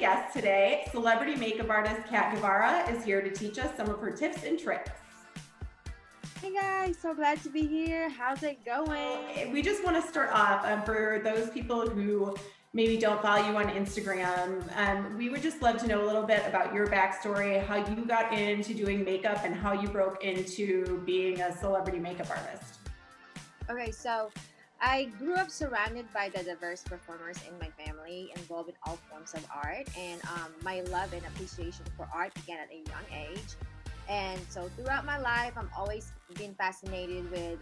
guest today. Celebrity makeup artist Kat Guevara is here to teach us some of her tips and tricks. Hey guys, so glad to be here. How's it going? We just want to start off for those people who maybe don't follow you on Instagram. We would just love to know a little bit about your backstory, how you got into doing makeup, and how you broke into being a celebrity makeup artist. Okay, so I grew up surrounded by the diverse performers in my family, involved in all forms of art, and my love and appreciation for art began at a young age. And so throughout my life, I'm always been fascinated with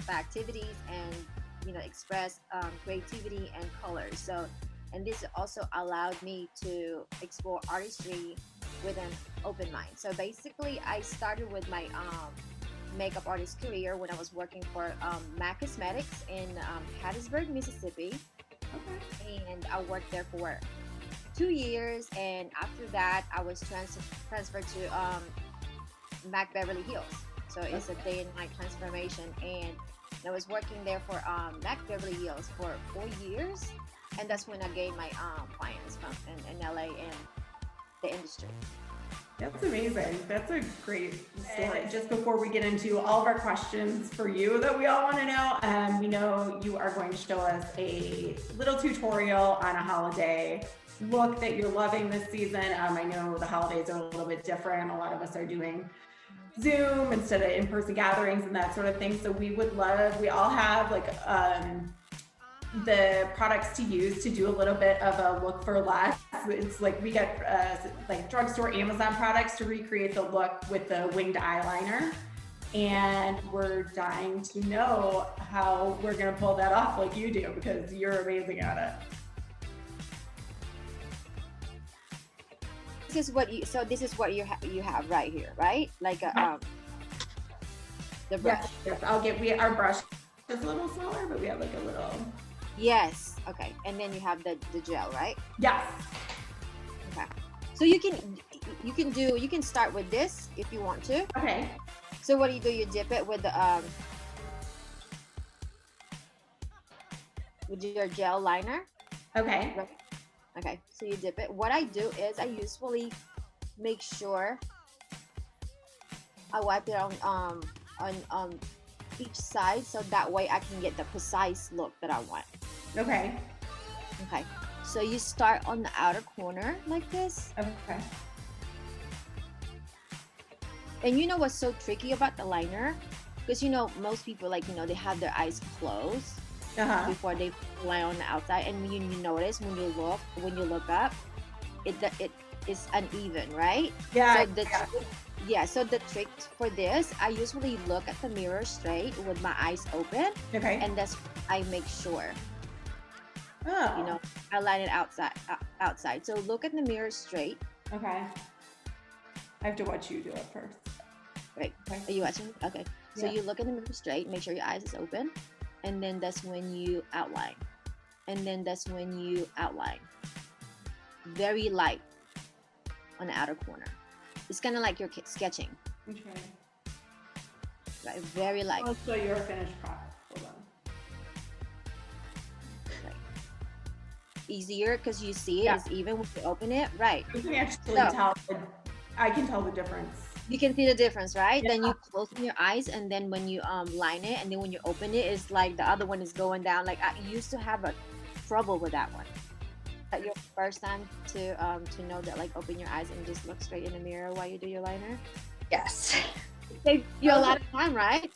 the activities and express creativity and colors. So, and this also allowed me to explore artistry with an open mind. So basically, I started with my makeup artist career when I was working for MAC Cosmetics in Hattiesburg, Mississippi. Okay. And I worked there for 2 years, and after that, I was transferred to MAC Beverly Hills. So it's a day and night transformation, and I was working there for MAC Beverly Hills for 4 years, and that's when I gained my clients from in LA and the industry. That's amazing. That's a great story. Just before we get into all of our questions for you that we all want to know, we know you are going to show us a little tutorial on a holiday look that you're loving this season. I know the holidays are a little bit different. A lot of us are doing Zoom instead of in-person gatherings and that sort of thing. So we all have like the products to use to do a little bit of a look for less. It's like we get like drugstore Amazon products to recreate the look with the winged eyeliner. And we're dying to know how we're gonna pull that off like you do, because you're amazing at it. This is what you have right here, right? Like the brush. Yes. Our brush is a little smaller, but we have like a little. Yes. Okay. And then you have the gel, right? Yes. Okay. So you can start with this if you want to. Okay. So what do? You dip it with the with your gel liner. Okay. Right. Okay, so you dip it. What I do is I usually make sure I wipe it on each side, so that way I can get the precise look that I want. Okay. Okay, so you start on the outer corner like this. Okay. And you know what's so tricky about the liner? Because most people they have their eyes closed. Before they lie on the outside, and you notice when you look up, it is uneven, right? Yeah. So the trick for this, I usually look at the mirror straight with my eyes open. Okay. And that's I make sure. Oh. I line it outside. So look at the mirror straight. Okay. I have to watch you do it first. Right. Okay. Are you watching? Okay. So you look at the mirror straight. Make sure your eyes is open. And then that's when you outline. And then that's when you outline. Very light on the outer corner. It's kind of like you're sketching. Okay. Right, very light. I'll show you our finished product. Hold on. Right. Easier because you see it is even when you open it. Right. You can actually tell. I can tell the difference. You can see the difference, right? Yeah. Then you close your eyes, and then when you line it, and then when you open it, it's like the other one is going down. Like I used to have a trouble with that one. Is that your first time to know that, like, open your eyes and just look straight in the mirror while you do your liner? Yes. It saves you a lot of time, right?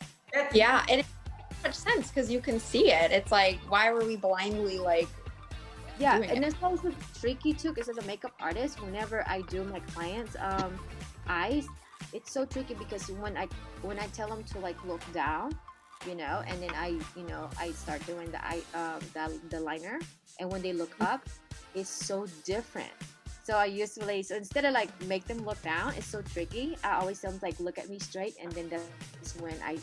Yeah, and it makes much sense because you can see it. It's like, why were we blindly like? Yeah, and it's also tricky too, because as a makeup artist, whenever I do my clients' eyes, it's so tricky because when I tell them to like look down, and then I start doing the liner, and when they look up, it's so different. So instead of like make them look down, it's so tricky. I always tell them like look at me straight, and then that's when I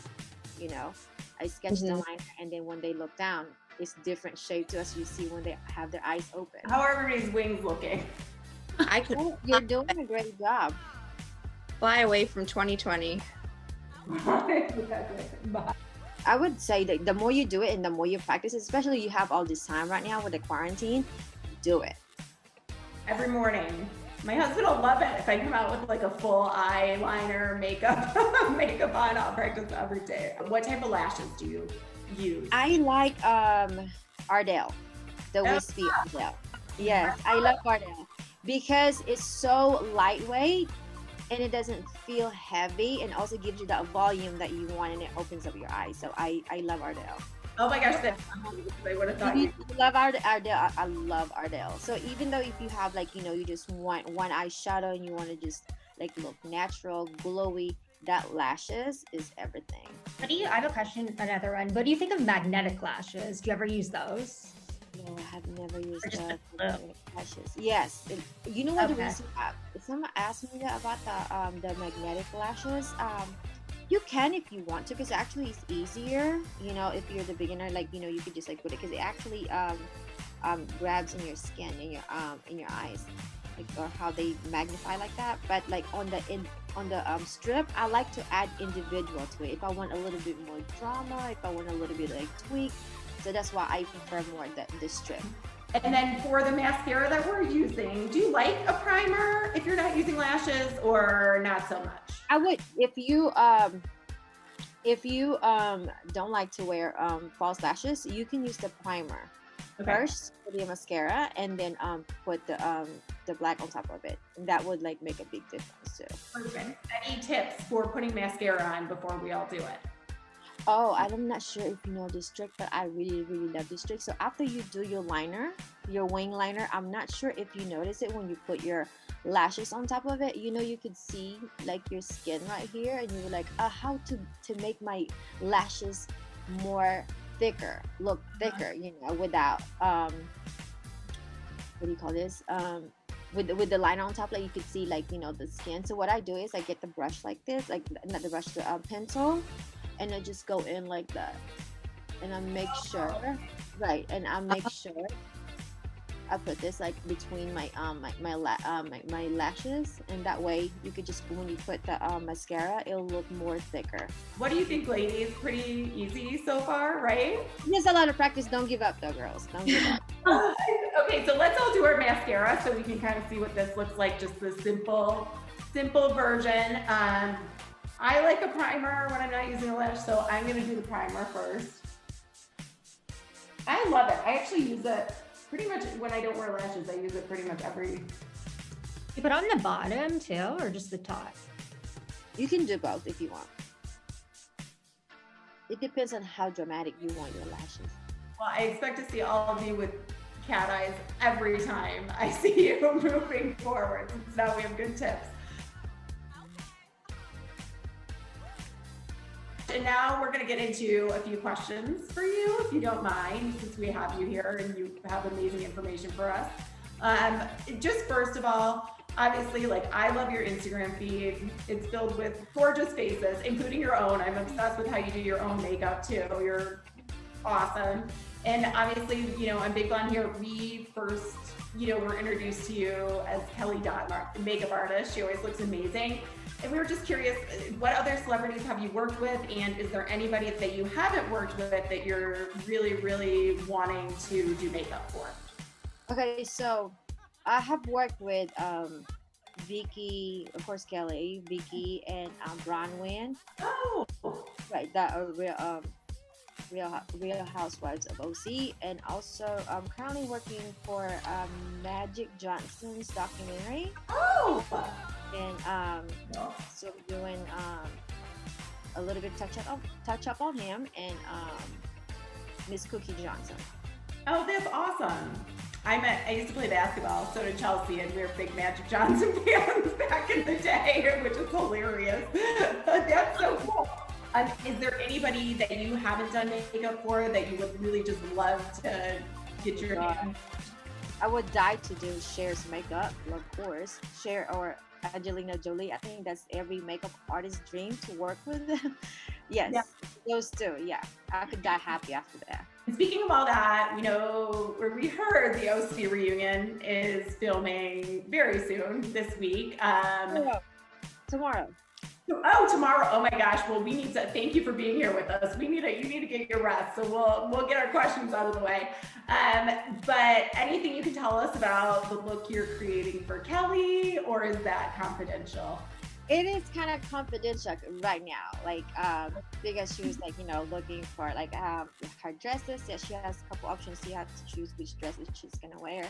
sketch the liner, and then when they look down, it's different shape to us. You see when they have their eyes open. How are everybody's wings looking? You're doing a great job. Fly away from 2020. I would say that the more you do it and the more you practice, especially you have all this time right now with the quarantine, do it. every morning. My husband will love it if I come out with like a full eyeliner, makeup, makeup on. I'll practice every day. What type of lashes do you use? I like Ardell, the wispy Ardell. Yes, I love Ardell because it's so lightweight and it doesn't feel heavy, and also gives you that volume that you want, and it opens up your eyes. So I love Ardell. Oh my gosh, I would have thought You you. love Ardell. I love Ardell. So even though if you have like, you just want one eyeshadow and you want to just like look natural, glowy, that lashes is everything. What do you, I have a question, another one. What do you think of magnetic lashes? Do you ever use those? No, I have never used Or just the the magnetic lashes. Yes, you know what the Okay. reason? Someone asked me that about the magnetic lashes. You can if you want to, because actually it's easier. If you're the beginner, like you could just like put it, because it actually grabs in your skin, in your eyes, like, or how they magnify like that. But like on the strip, I like to add individual to it. If I want a little bit more drama, if I want a little bit like tweak, so that's why I prefer more the strip. And then for the mascara that we're using, do you like a primer if you're not using lashes, or not so much? I would, if you don't like to wear false lashes, you can use the primer first for the mascara, and then put the black on top of it. And that would like make a big difference too. Perfect. Any tips for putting mascara on before we all do it? Oh, I'm not sure if you know this trick, but I really, really love this trick. So after you do your liner, your wing liner, I'm not sure if you notice it when you put your lashes on top of it. You could see like your skin right here, and you're like, how to make my lashes more thicker, look thicker, without what do you call this? With the liner on top, like you could see like the skin. So what I do is I get the brush like this, like not the brush, the pencil. And I just go in like that, and I make sure, right? And I make sure I put this like between my my lashes, and that way you could just, when you put the mascara, it'll look more thicker. What do you think, ladies? Pretty easy so far, right? There's a lot of practice. Don't give up, though, girls. Don't give up. Okay, so let's all do our mascara so we can kind of see what this looks like. Just the simple version. I like a primer when I'm not using a lash, so I'm gonna do the primer first. I love it. I actually use it pretty much when I don't wear lashes. I use it pretty much every. You put on the bottom too, or just the top? You can do both if you want. It depends on how dramatic you want your lashes. Well, I expect to see all of you with cat eyes every time I see you moving forward. So now we have good tips. And now we're going to get into a few questions for you, if you don't mind, since we have you here and you have amazing information for us. Just first of all, obviously, like, I love your Instagram feed. It's filled with gorgeous faces, including your own. I'm obsessed with how you do your own makeup too. You're awesome. And obviously, I'm big on here. We first, were introduced to you as Kelly Dodd, makeup artist. She always looks amazing. And we were just curious, what other celebrities have you worked with? And is there anybody that you haven't worked with that you're really, really wanting to do makeup for? Okay, so I have worked with Vicky, of course, Kelly, Vicky, and Bronwyn. Oh, Right, that are real Housewives of OC. And also I'm currently working for Magic Johnson's documentary. oh, And so doing a little bit touch up on him, and Miss Cookie Johnson. oh, that's awesome. I used to play basketball, so did Chelsea, and we were big Magic Johnson fans back in the day, which is hilarious. That's so cool. Is there anybody that you haven't done makeup for that you would really just love to get your hand? I would die to do Cher's makeup, of course. Cher or Angelina Jolie. I think that's every makeup artist's dream to work with them. Yes, yeah. Those two. Yeah, I could die happy after that. And speaking of all that, where we heard the OC reunion is filming very soon this week. Tomorrow. Oh, tomorrow. Oh my gosh. Well, we need to thank you for being here with us. You need to get your rest. So we'll get our questions out of the way. But anything you can tell us about the look you're creating for Kelly, or is that confidential? It is kind of confidential right now, like because she was like, looking for like her dresses. Yeah, she has a couple options. She has to choose which dresses she's gonna wear,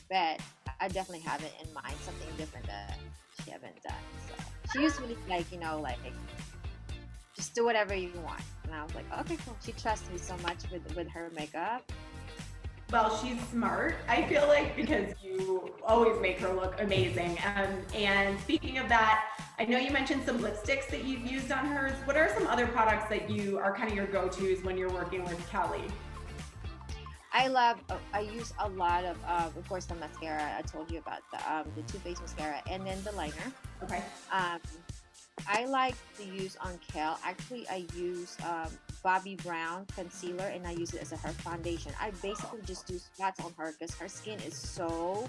but I definitely have it in mind, something different that she haven't done. So she usually like, like just do whatever you want, and I was like, okay, cool. She trusts me so much with her makeup. Well, she's smart, I feel like, because you always make her look amazing. And speaking of that, I know you mentioned some lipsticks that you've used on hers. What are some other products that you are kind of your go-tos when you're working with Kelly? I use a lot of course, the mascara. I told you about the Too Faced mascara, and then the liner. Okay. I like to use on Kel. Actually, I use Bobbi Brown concealer, and I use it as her foundation. I basically just do spots on her because her skin is so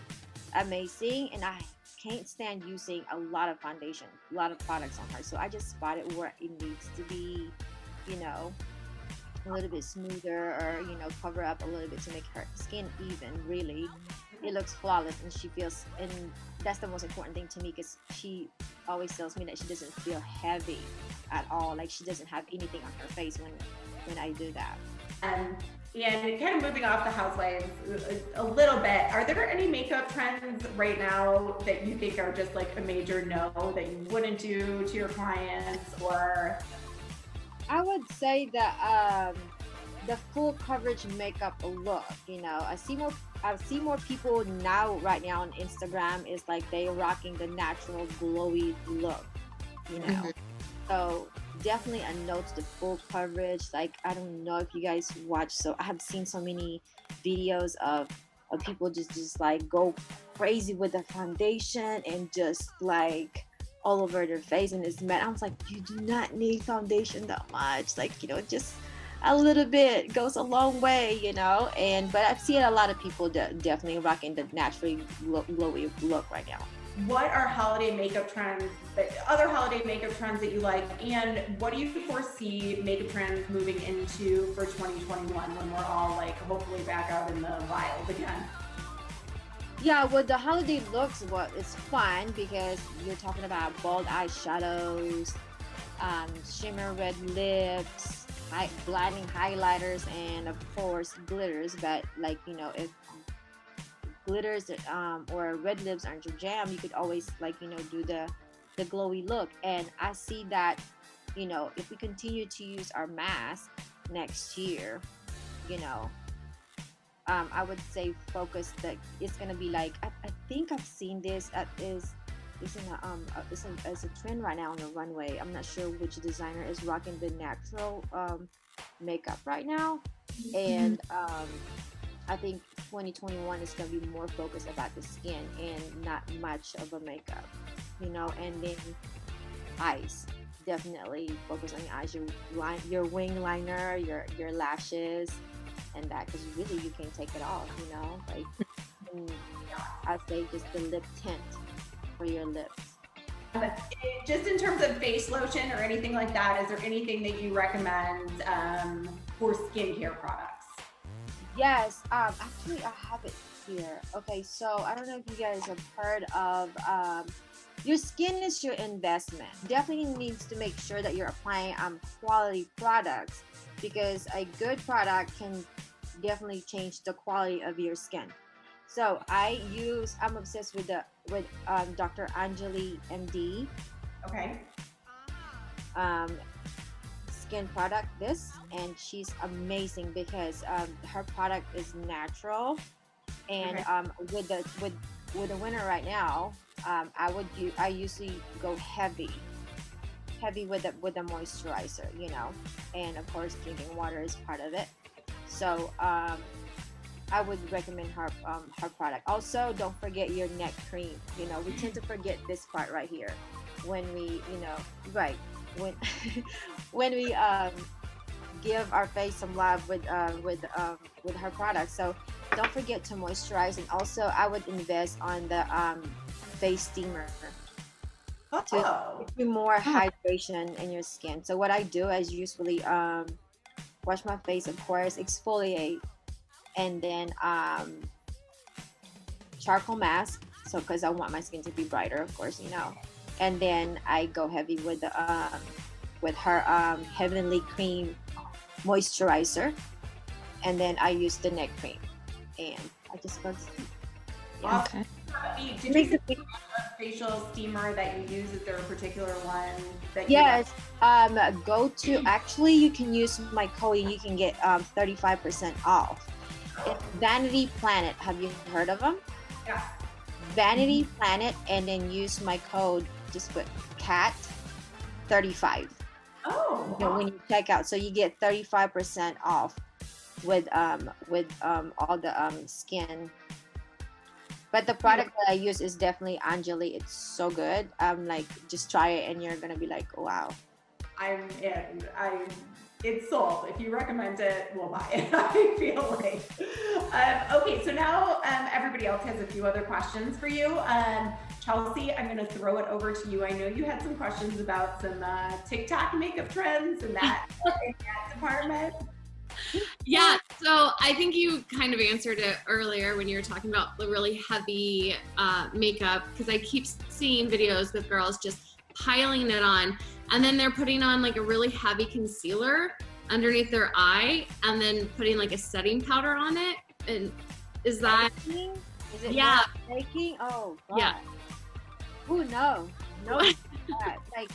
amazing, and I can't stand using a lot of foundation, a lot of products on her. So I just spot it where it needs to be, you know, a little bit smoother, or cover up a little bit to make her skin even. Really, it looks flawless, and she feels, and that's the most important thing to me, because she always tells me that she doesn't feel heavy at all, like she doesn't have anything on her face when I do that. And kind of moving off the Housewives a little bit, are there any makeup trends right now that you think are just like a major no that you wouldn't do to your clients? Or I would say that the full coverage makeup look. I see more people now right now on Instagram is like they rocking the natural glowy look. Mm-hmm. So definitely a note to the full coverage. Like, I don't know if you guys watch. So I have seen so many videos of people just like go crazy with the foundation and just like all over their face, and it's matte. I was like, you do not need foundation that much. Like, just a little bit goes a long way, but I've seen a lot of people definitely rocking the naturally glowy look right now. what are holiday makeup trends, other holiday makeup trends that you like, and what do you foresee makeup trends moving into for 2021 when we're all like hopefully back out in the wild again? Yeah, with the holiday looks, it's fun because you're talking about bold eyeshadows, shimmer red lips, blinding highlighters, and of course glitters. But like, if glitters or red lips aren't your jam, you could always like, do the glowy look. And I see that, if we continue to use our mask next year, I would say focus that it's gonna be like, I think I've seen this as a trend right now on the runway. I'm not sure which designer is rocking the natural makeup right now, and I think 2021 is gonna be more focused about the skin and not much of a makeup, and then eyes. Definitely focus on your eyes, your wing liner, your lashes, and that, because really you can take it off, like I'd say just the lip tint for your lips. Just in terms of face lotion or anything like that, is there anything that you recommend for skincare products? Yes, actually I have it here. Okay, so I don't know if you guys have heard of your skin is your investment. Definitely needs to make sure that you're applying quality products, because a good product can definitely change the quality of your skin. So I'm obsessed with Dr. Anjali MD. Okay. Skin product and she's amazing because her product is natural, and with the winter right now, I usually go heavy with the moisturizer, and of course drinking water is part of it. So I would recommend her product. Also, don't forget your neck cream. We tend to forget this part right here when we when we give our face some love with her product. So don't forget to moisturize, and also I would invest on the face steamer. to Oh. give you more hydration in your skin. So what I do is usually wash my face, of course, exfoliate, and then charcoal mask. So because I want my skin to be brighter, of course, you know. And then I go heavy with the with her Heavenly Cream moisturizer, and then I use the neck cream, and I just go to sleep. Yeah. Okay. Did you say a facial steamer that you use? Is there a particular one that you Yes. Go to, actually you can use my code and you can get 35% off. It's Vanity Planet. Have you heard of them? Yeah. Vanity Planet, and then use my code, just put cat 35. Oh. You know, when you check out, so you get 35% off with all the skin. But the product that I use is definitely Anjali. It's so good. Like, just try it and you're gonna be like, oh, wow. I'm in. It's sold. If you recommend it, we'll buy it. I feel like. Okay, so now everybody else has a few other questions for you. Chelsea, I'm going to throw it over to you. I know you had some questions about some TikTok makeup trends and that in that department. Yeah, so I think you kind of answered it earlier when you were talking about the really heavy makeup, because I keep seeing videos with girls just piling it on, and then they're putting on like a really heavy concealer underneath their eye, and then putting like a setting powder on it. And is that Baking? Is it Yeah. baking? Oh, God. Yeah. Oh, no. No. Like,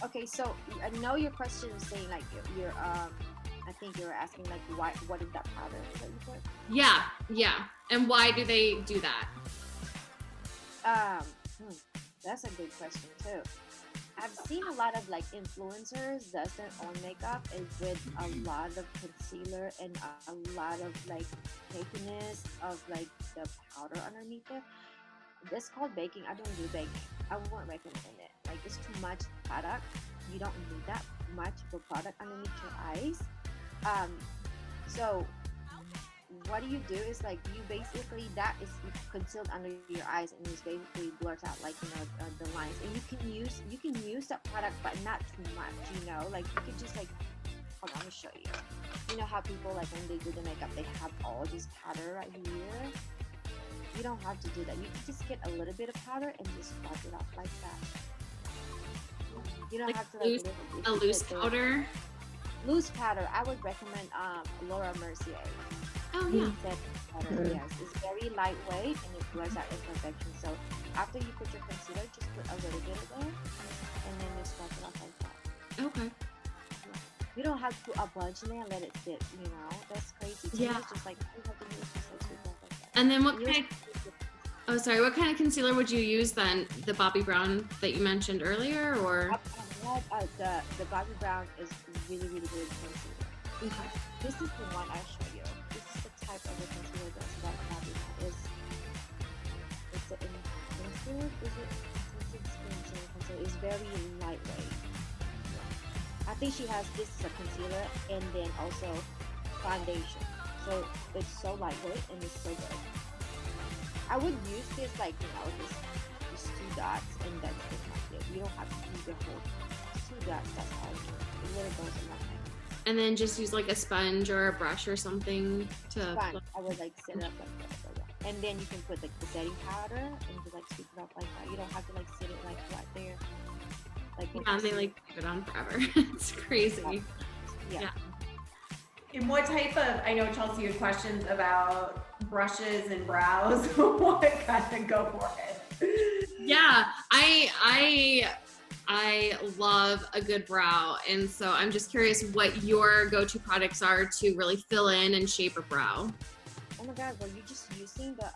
okay, so I know your question is saying like you're I think you're asking like what is that powder that you put? yeah, and why do they do that? That's a good question too. I've seen a lot of like influencers does their own makeup is with a lot of concealer and a lot of like cakiness of like the powder underneath it. That's called baking. I don't do baking. I won't recommend it. Like, it's too much product. You don't need that much of a product underneath your eyes. So what do? Is like you basically, that is concealed under your eyes, and it basically blurs out like, you know, the lines. And you can use that product, but not too much, you know. Like, you could just like, hold on, let me show you. You know how people like when they do the makeup, they have all this powder right here. You don't have to do that. You can just get a little bit of powder and just rub it off like that. You don't Like have to like a loose powder. Loose powder. I would recommend Laura Mercier. Oh yeah. Powder. Yes, it's very lightweight and it blurs out imperfection. So after you put your concealer, just put a little bit of it and then just rub it off like that. Okay. You don't have to put a bunch in there and let it sit. You know, that's crazy. So Yeah. it's just like you have to use just like sweep off like that. And then what kind of concealer would you use then? The Bobbi Brown that you mentioned earlier, or? The Bobbi Brown is really, really good concealer. Okay. This is the one I show you. This is the type of the concealer that Bobbi Brown is. It's an intensive, concealer. It's very lightweight. I think she has this as a concealer and then also foundation. So it's so lightweight and it's so good. I would use this like, you know, just 2 dots and that's it. You don't have to use the whole 2 dots. That's all. It really goes in my hand. And then just use like a sponge or a brush or something to. Fine. I would like set it up like that. So, yeah. And then you can put like the setting powder and just like sweep it up like that. You don't have to like sit it like right there. Like Yeah, they like keep it on forever. It's crazy. Yeah. And what type of, I know Chelsea had questions about brushes and brows. What kind of go for it? Yeah, I love a good brow, and so I'm just curious what your go-to products are to really fill in and shape a brow. Oh my God, were you just using the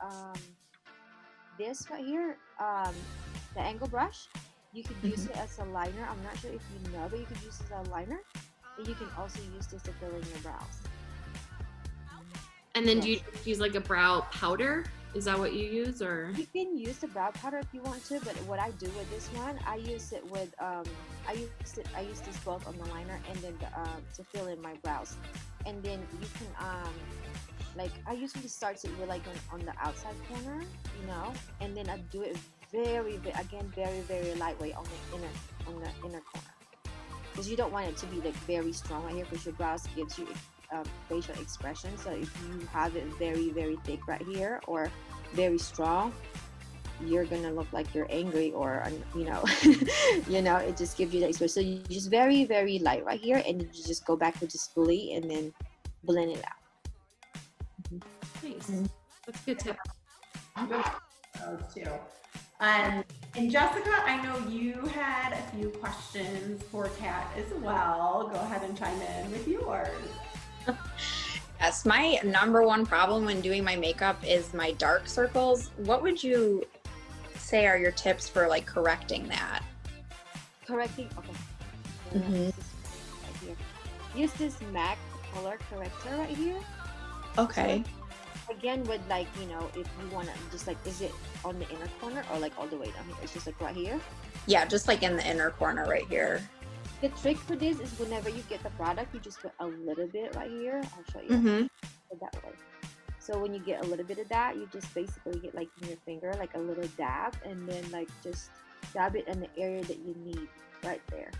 this right here, the angle brush? You could use it as a liner. I'm not sure if you know, but you could use it as a liner. And you can also use this to fill in your brows. And then do you use like a brow powder? Is that what you use, or? You can use the brow powder if you want to, but what I do with this one, I use it with I use this both on the liner and then to fill in my brows. And then you can like I usually start it with like on the outside corner, you know, and then I do it very lightweight on the inner corner, because you don't want it to be like very strong right here, because your brows gives you facial expression. So if you have it very thick right here or very strong, you're gonna look like you're angry, or you know it just gives you the expression. So you just very light right here, and you just go back with just fully and then blend it out. Nice. That's a good tip. Those too. And Jessica, I know you had a few questions for Kat as well. Go ahead and chime in with yours. Yes, my number one problem when doing my makeup is my dark circles. What would you say are your tips for like correcting that? Okay. Right here. Use this MAC color corrector right here. Okay. So, again, with like, if you want to just like, is it on the inner corner or like all the way down here? It's just like right here. Yeah, just like in the inner corner right here. The trick for this is whenever you get the product, you just put a little bit right here. I'll show you that way. So when you get a little bit of that, you just basically get like in your finger, like a little dab, and then like just dab it in the area that you need right there.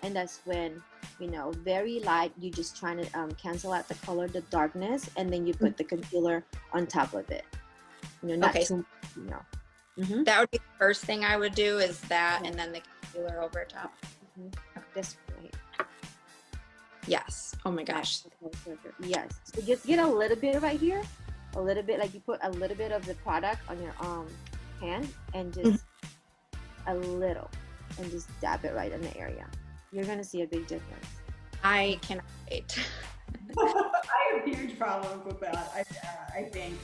And that's when, very light, you just trying to cancel out the color, the darkness, and then you put the concealer on top of it. Not too much, That would be the first thing I would do, is that, and then the concealer over top. This right here. Yes. Oh my gosh. Yes. So just get a little bit right here. A little bit, like you put a little bit of the product on your hand, and just a little, and just dab it right in the area. You're gonna see a big difference. I cannot wait. I have huge problems with that. I think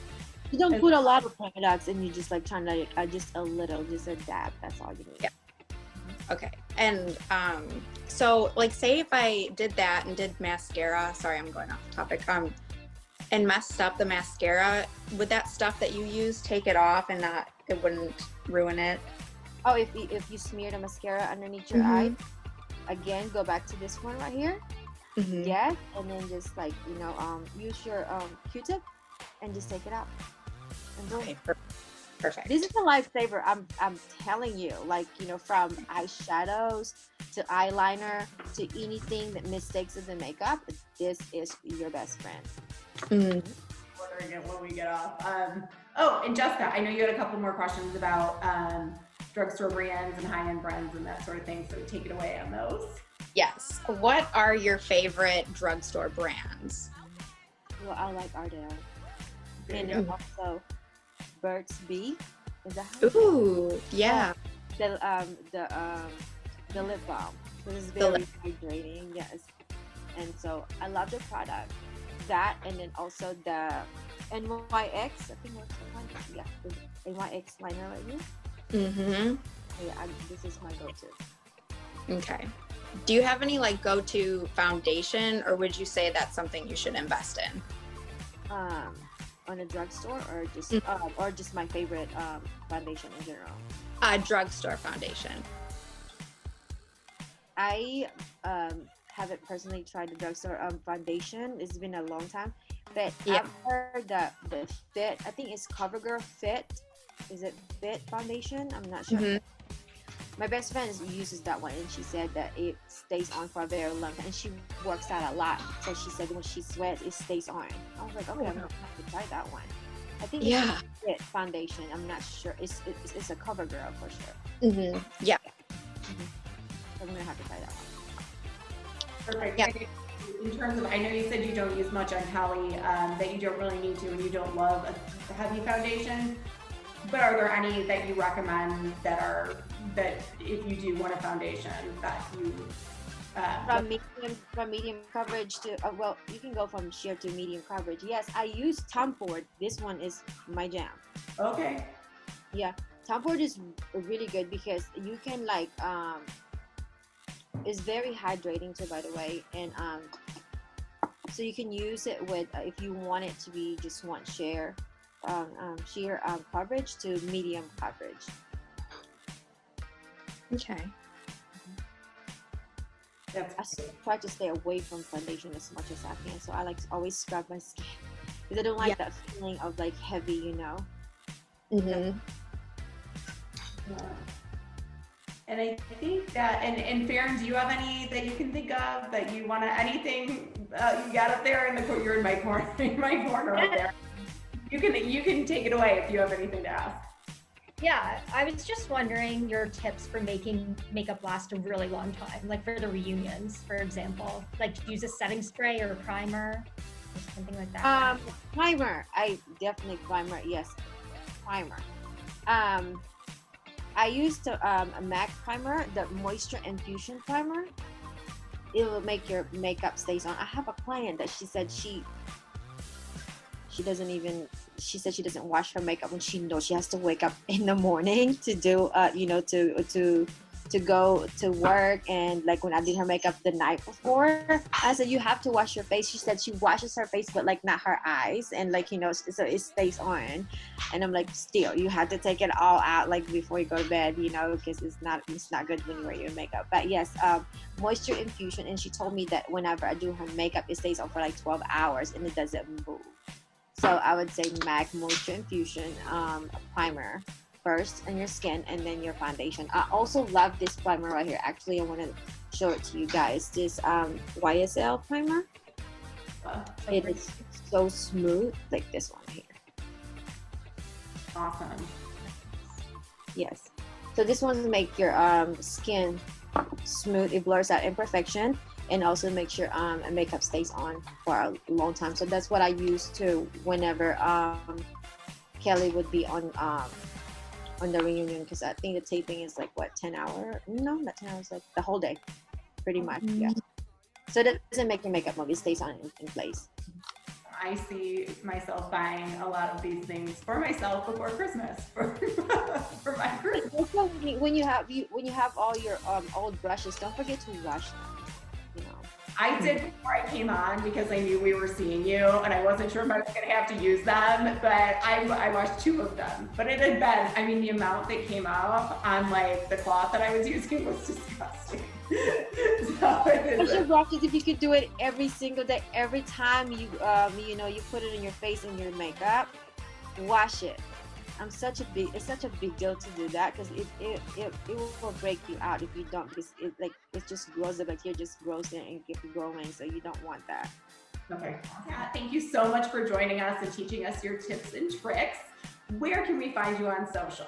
you don't put a lot of products, and you just like trying to just a little, just a dab. That's all you need. Yeah. Okay. And so like, say if I did that and did mascara, sorry, I'm going off topic, and messed up the mascara, would that stuff that you use take it off and it wouldn't ruin it? Oh, if you smear the mascara underneath your eye, again, go back to this one right here. Yes, and then just like, use your Q-tip and just take it out. And boom. Okay, perfect. This is a lifesaver. I'm telling you, like, from eyeshadows to eyeliner to anything that mistakes of the makeup, this is your best friend. Ordering it when we get off. And Jessica, I know you had a couple more questions about drugstore brands and high-end brands and that sort of thing. So take it away on those. Yes. What are your favorite drugstore brands? Well, I like Ardell. And also Burt's Bee. Is that how? Ooh, yeah. The lip balm. This is very hydrating. Yes. And so I love the product. That, and then also the NYX. I think the NYX liner right here. Yeah, this is my go-to. Okay. Do you have any like go-to foundation, or would you say that's something you should invest in? On a drugstore, or just my favorite foundation in general? Drugstore foundation. I haven't personally tried the drugstore foundation. It's been a long time, but I've heard that the Fit, I think it's CoverGirl Fit. Is it Fit foundation? I'm not sure. My best friend uses that one, and she said that it stays on for a very long time, and she works out a lot. So she said when she sweats, it stays on. I was like, okay, I'm gonna have to try that one. I think it's Fit foundation. I'm not sure. It's a CoverGirl for sure. Yeah. I'm gonna have to try that one. Perfect. Yeah. In terms of, I know you said you don't use much on Kelly, that you don't really need to, and you don't love a heavy foundation. But are there any that you recommend that if you do want a foundation that you from medium coverage to you can go from sheer to medium coverage. Yes, I use Tom Ford. This one is my jam. Okay. Yeah, Tom Ford is really good because you can like it's very hydrating too, by the way, and so you can use it with if you want it to be just one sheer coverage to medium coverage. Okay. I try to stay away from foundation as much as I can, so I like to always scrub my skin because I don't like that feeling of like heavy, And I think that, and Farron, do you have any that you can think of that you want to, anything you got up there in the corner? You're in my corner, up there. You can take it away if you have anything to ask. Yeah, I was just wondering your tips for making makeup last a really long time, like for the reunions, for example. Like use a setting spray or a primer or something like that. Primer. I definitely primer. Yes, primer. I used a MAC primer, the Moisture Infusion Primer. It will make your makeup stays on. I have a client that she said she doesn't even, she said she doesn't wash her makeup when she knows she has to wake up in the morning to do to go to work. And like when I did her makeup the night before, I said you have to wash your face. She said she washes her face but like not her eyes, and like so it stays on. And I'm like, still you have to take it all out like before you go to bed, because it's not good when you wear your makeup. But yes, moisture infusion. And she told me that whenever I do her makeup, it stays on for like 12 hours and it doesn't move. So I would say MAC Moisture Infusion primer first on your skin, and then your foundation. I also love this primer right here. Actually, I want to show it to you guys. This YSL primer. It is so smooth, like this one here. Awesome. Yes. So this one will make your skin smooth. It blurs out imperfection, and also make sure makeup stays on for a long time. So that's what I use to whenever Kelly would be on the reunion, because I think the taping is like what, 10 hours? No, not 10 hours, like the whole day, pretty much. Yeah. So that doesn't make your makeup move. It stays on in place. I see myself buying a lot of these things for myself before Christmas for my Christmas. Also, when you have all your old brushes, don't forget to wash them. I did before I came on because I knew we were seeing you and I wasn't sure if I was going to have to use them, but I washed 2 of them. But it had been, the amount that came off on like the cloth that I was using was disgusting. Wash your brushes if you could do it every single day. Every time you you put it in your face and your makeup, wash it. It's such a big deal to do that, because it will break you out if you don't, because it just grows, the bacteria just grows in and keep growing, so you don't want that. Okay. Yeah, thank you so much for joining us and teaching us your tips and tricks. Where can we find you on social?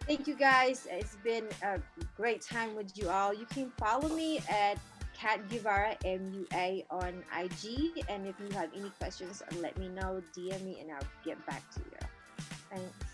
Thank you guys. It's been a great time with you all. You can follow me at Guevara MUA on IG, and if you have any questions, let me know, DM me, and I'll get back to you. Thanks.